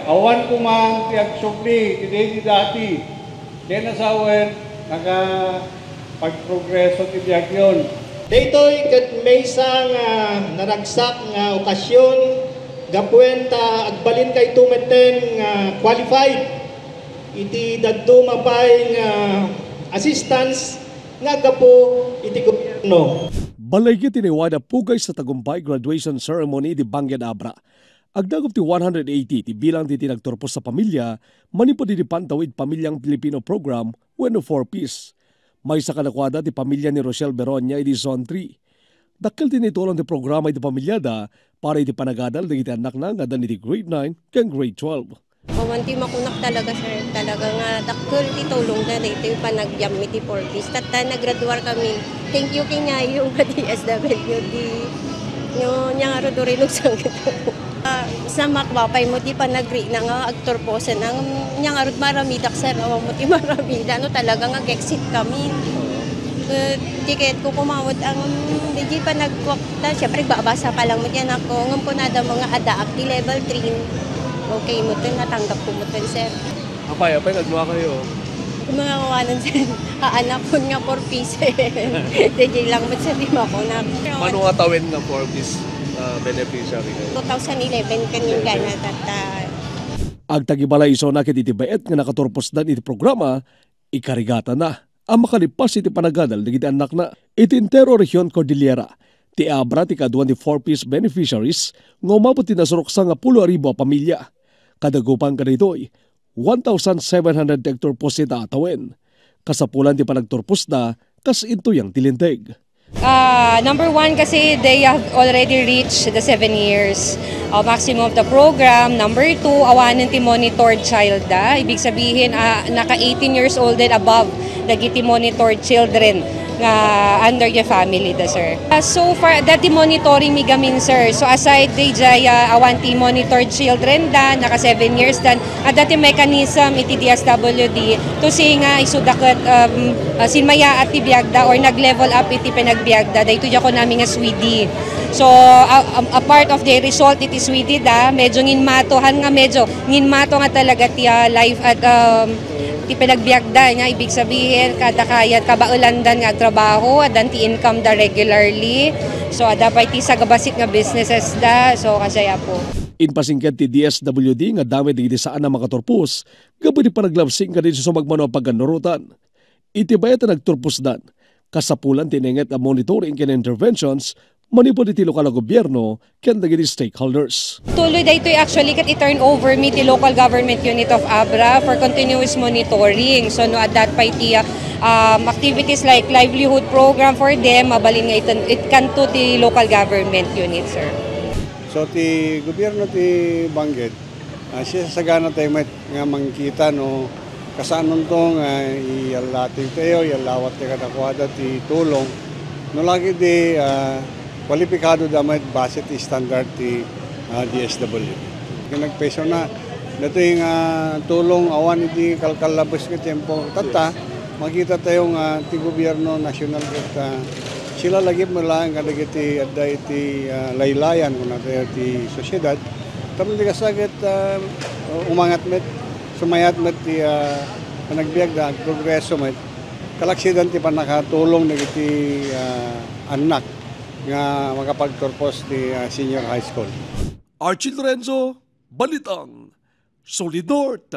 awan ko man tiyak sukli, hindi dati. Kaya nasawen, pagprogreso tiyak yun. Daytoy ket maysa nga naragsak nga okasyon gapuenta agbalin kay tumeten nga qualified iti dadto mapay nga assistance nga gapo iti gobyerno. Balay tiniwada pugay sa tagumpay graduation ceremony di Bangged Abra. Agdagop ti 180 ti bilang ti tinagturpos sa pamilya, manipod ti pantawid Pamilyang Pilipino Program wenno 4Ps. May sa kanakwada ti pamilya ni Rochelle Beronia iti Zone 3. Dakkel tinitulong ti programa iti pamilyada para iti panagadal dagiti anak na nga dan iti grade 9 ken grade 12. Pamanti makunak talaga sir, talaga nga dakkel ti tulong na dito panagyam iti 4Ps. Tatta naggraduar kami. Thank you kanya yung DSWD. Yung nga ro do rin sa makbapay mo ti panagri na nga aktor po sa nang nya nga ro maramidak sir, awa mo ti maramida no talaga nga exit kami. Tiket ko kumawat ang di pa nagkwakta, syempre babasa pa lang mo yan ako. Ngam po nada mga adaak ti level 3. Okay mo to, natanggap ko mo to sir. Apay, nagluwa kayo. Mga kawanan sir, anak ko nga 4 pieces. DJ lang mo sir, di mo ako na. Mano nga tawin nga 4Ps beneficiary? 2011 kanyang ganat at Agtagibalay iso na kiti bayet nga nakaturpos dan iti programa, ikarigata na. Ang makalipas iti panagadal dagiti anak na iti Intero Region Cordillera. Ti Abra ti kaduan ti 4Ps beneficiaries nga umabot ti nasuruksa nga 10,000 pamilya. Kadagupan ka dito'y 1,700 hectare pos ita atawen. Kasapulan ti panagturpos na kas ito yang tilinteg. Number one kasi they have already reached the 7 years maximum of the program. Number two, awanan ti monitored child da. Ibig sabihin naka 18 years old and above dagiti monitored children nga under your family da sir. So far dati monitoring mi gamin sir. So aside di jaya awanti monitored children da naka 7 years dan dati mechanism iti DSWD to see nga isudaket sinmaya at biagda or nag-level up iti pinagbiagda dayto ja ko nami nga Swede. So a part of the result iti Swede da medyo nginmatohan nga medyo nginmato nga talaga ti life at ti pinagbiagda nga ibig sabihin kada kayat kabaulandan nga trabaho adan ti income da regularly. So dapat ti sagabasit nga businesses da so kasaya po. Inpasingkat ti DSWD nga dami digiti saan na makaturpos gabi di panaglabsing ka din sa magmano pagganurutan. Iti bayat na nagturpos dan kasapulan tinenget a monitoring ken interventions manipod iti lokal na gobyerno ken dagiti stakeholders. Tuloy dayto actually kat i-turn over mi ti local government unit of Abra for continuous monitoring. So no at that pa iti activities like livelihood program for them mabalin nga it kanto ti local government unit sir. So ti gobyerno ti Bangged, siya sagana tayo nga mangkita no kasanon to nga iyalating tayo, iyalawat ti kadakwada ti tulong. No lagi di kwalipikado damat base ti standard ti DSWD. Nagpeso na dito yung tulong awan iti kalkalabos ka tempo tata makita tayo nga ti gobyerno nasyonal ket sila lagi mo lang kadagiti adda iti laylayan kun tayo ti sosyedad tamang di kasagit umangat met sumayat met ti panagbiagda progreso met kalaksidan ti panakatulong dagiti anak nga makapagturpos ti senior high school. Archie Lorenzo, Balitang, Solid North.